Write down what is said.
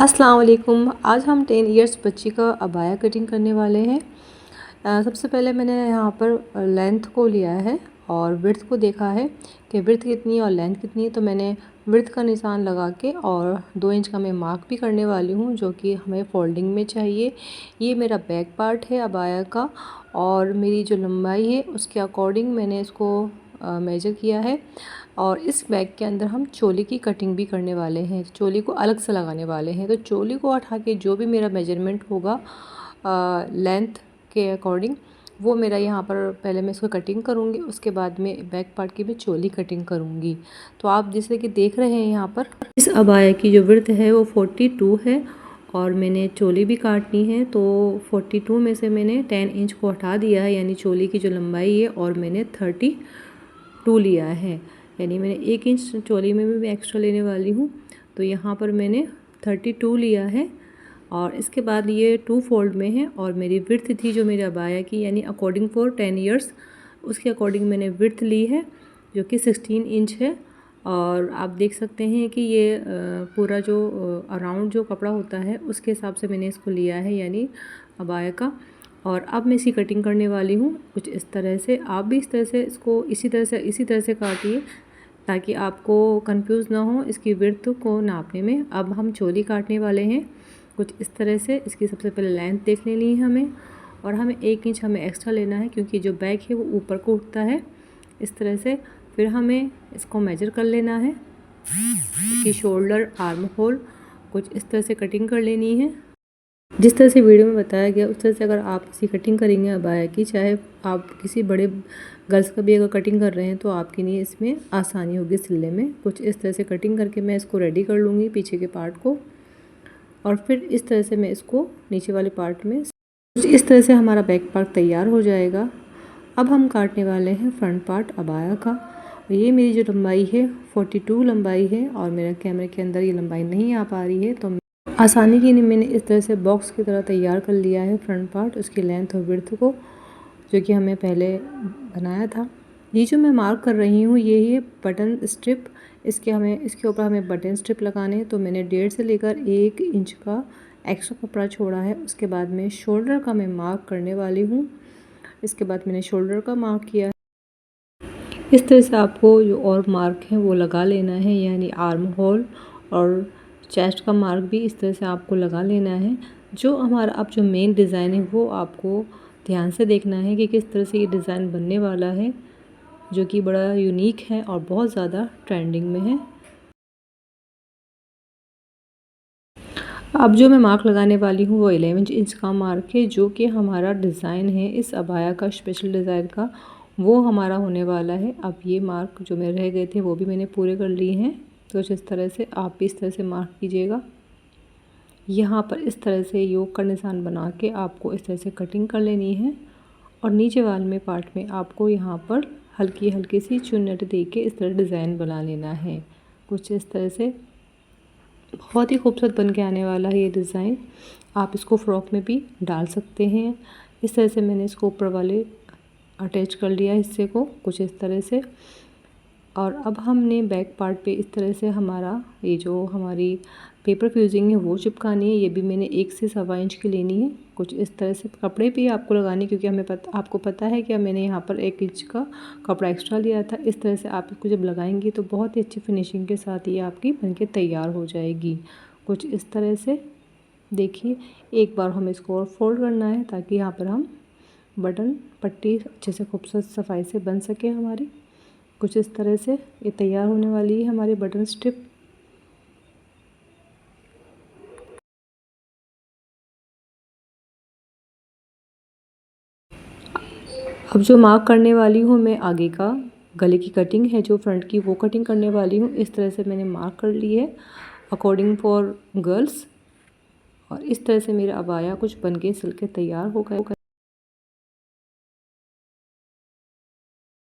अस्सलाम वालेकुम। आज हम 10 इयर्स बच्ची का अबाया कटिंग करने वाले हैं। सबसे पहले मैंने यहाँ पर लेंथ को लिया है और विड्थ को देखा है कि विड्थ कितनी है और लेंथ कितनी है। तो मैंने विड्थ का निशान लगा के और 2 इंच का मैं मार्क भी करने वाली हूँ, जो कि हमें फोल्डिंग में चाहिए। ये मेरा बैक पार्ट है अबाया का और मेरी जो लंबाई है उसके अकॉर्डिंग मैंने इसको मेजर किया है। और इस बैग के अंदर हम चोली की कटिंग भी करने वाले हैं, चोली को अलग से लगाने वाले हैं। तो चोली को हटा के जो भी मेरा मेजरमेंट होगा लेंथ के अकॉर्डिंग, वो मेरा यहाँ पर पहले मैं इसको कटिंग करूँगी, उसके बाद में बैक पार्ट की भी चोली कटिंग करूँगी। तो आप जैसे कि देख रहे हैं यहाँ पर इस अबाया की जो विड्थ है वो 42 है और मैंने चोली भी काटनी है। तो 42 में से मैंने 10 इंच को हटा दिया है, यानी चोली की जो लंबाई है, और मैंने 32 लिया है, यानी मैंने 1 इंच चोली में भी मैं एक्स्ट्रा लेने वाली हूँ। तो यहाँ पर मैंने 32 लिया है और इसके बाद ये 2 फोल्ड में है। और मेरी विड्थ थी जो मेरे अबाया की, यानी अकॉर्डिंग फॉर 10 इयर्स, उसके अकॉर्डिंग मैंने विड्थ ली है जो कि 16 इंच है। और आप देख सकते हैं कि ये पूरा जो अराउंड जो कपड़ा होता है उसके हिसाब से मैंने इसको लिया है, यानी अबाया का। और अब मैं इसकी कटिंग करने वाली हूँ कुछ इस तरह से। आप भी इस तरह से इसको इसी तरह से काटिए ताकि आपको कंफ्यूज ना हो इसकी विड्थ को नापने में। अब हम चोली काटने वाले हैं कुछ इस तरह से। इसकी सबसे पहले लेंथ देख लेनी है हमें, और हमें 1 इंच हमें एक्स्ट्रा लेना है क्योंकि जो बैक है वो ऊपर को उठता है इस तरह से। फिर हमें इसको मेजर कर लेना है कि शोल्डर आर्म होल कुछ इस तरह से कटिंग कर लेनी है। जिस तरह से वीडियो में बताया गया उस तरह से अगर आप इसकी कटिंग करेंगे अबाया की, चाहे आप किसी बड़े गर्ल्स का भी अगर कटिंग कर रहे हैं तो आपके लिए इसमें आसानी होगी सिलने में। कुछ इस तरह से कटिंग करके मैं इसको रेडी कर लूँगी पीछे के पार्ट को, और फिर इस तरह से मैं इसको नीचे वाले पार्ट में कुछ इस तरह से हमारा बैक पार्ट तैयार हो जाएगा। अब हम काटने वाले हैं फ्रंट पार्ट अबाया का। ये मेरी जो लंबाई है 42 लंबाई है और मेरे कैमरे के अंदर ये लंबाई नहीं आ पा रही है, तो आसानी के लिए मैंने इस तरह से बॉक्स की तरह तैयार कर लिया है फ्रंट पार्ट, उसकी लेंथ और विड्थ को, जो कि हमें पहले बनाया था। ये जो मैं मार्क कर रही हूँ ये है बटन स्ट्रिप। इसके ऊपर हमें बटन स्ट्रिप लगाने हैं। तो मैंने 1.5 से लेकर 1 इंच का एक्स्ट्रा कपड़ा छोड़ा है। उसके बाद में शोल्डर का मैं मार्क करने वाली हूँ। इसके बाद मैंने शोल्डर का मार्क किया है। इस तरह से आपको जो और मार्क है वो लगा लेना है, यानी आर्म होल और चेस्ट का मार्क भी इस तरह से आपको लगा लेना है। जो हमारा अब जो मेन डिज़ाइन है वो आपको ध्यान से देखना है कि किस तरह से ये डिज़ाइन बनने वाला है, जो कि बड़ा यूनिक है और बहुत ज़्यादा ट्रेंडिंग में है। अब जो मैं मार्क लगाने वाली हूँ वो 11 इंच का मार्क है, जो कि हमारा डिज़ाइन है इस अबाया का, स्पेशल डिज़ाइन का, वो हमारा होने वाला है। अब ये मार्क जो मेरे रह गए थे वो भी मैंने पूरे कर लिए हैं। तो इस तरह से आप भी इस तरह से मार्क कीजिएगा। यहाँ पर इस तरह से योग का निशान बना के आपको इस तरह से कटिंग कर लेनी है। और नीचे वाल में पार्ट में आपको यहाँ पर हल्की हल्की सी चुन्नट दे के इस तरह डिज़ाइन बना लेना है कुछ इस तरह से। बहुत ही खूबसूरत बन के आने वाला है ये डिज़ाइन। आप इसको फ्रॉक में भी डाल सकते हैं। इस तरह से मैंने इसको ऊपर वाले अटैच कर लिया हिस्से को कुछ इस तरह से। और अब हमने बैक पार्ट पे इस तरह से हमारा ये जो हमारी पेपर फ्यूजिंग है वो चिपकानी है। ये भी मैंने 1 से 1.25 इंच की लेनी है कुछ इस तरह से। कपड़े पे आपको लगानी, क्योंकि आपको पता है कि मैंने यहाँ पर 1 इंच का कपड़ा एक्स्ट्रा लिया था। इस तरह से आप इसको जब लगाएंगी तो बहुत ही अच्छी फिनिशिंग के साथ ये आपकी बनके तैयार हो जाएगी कुछ इस तरह से। देखिए, एक बार हमें इसको और फोल्ड करना है ताकि यहाँ पर हम बटन पट्टी अच्छे से खूबसूरत सफाई से बन सके हमारी। कुछ इस तरह से ये तैयार होने वाली है हमारी बटन स्ट्रिप। अब जो मार्क करने वाली हूँ मैं आगे का गले की कटिंग है जो फ्रंट की, वो कटिंग करने वाली हूँ। इस तरह से मैंने मार्क कर ली है अकॉर्डिंग फॉर गर्ल्स। और इस तरह से मेरा अबाया कुछ बन के सिल के तैयार हो गया।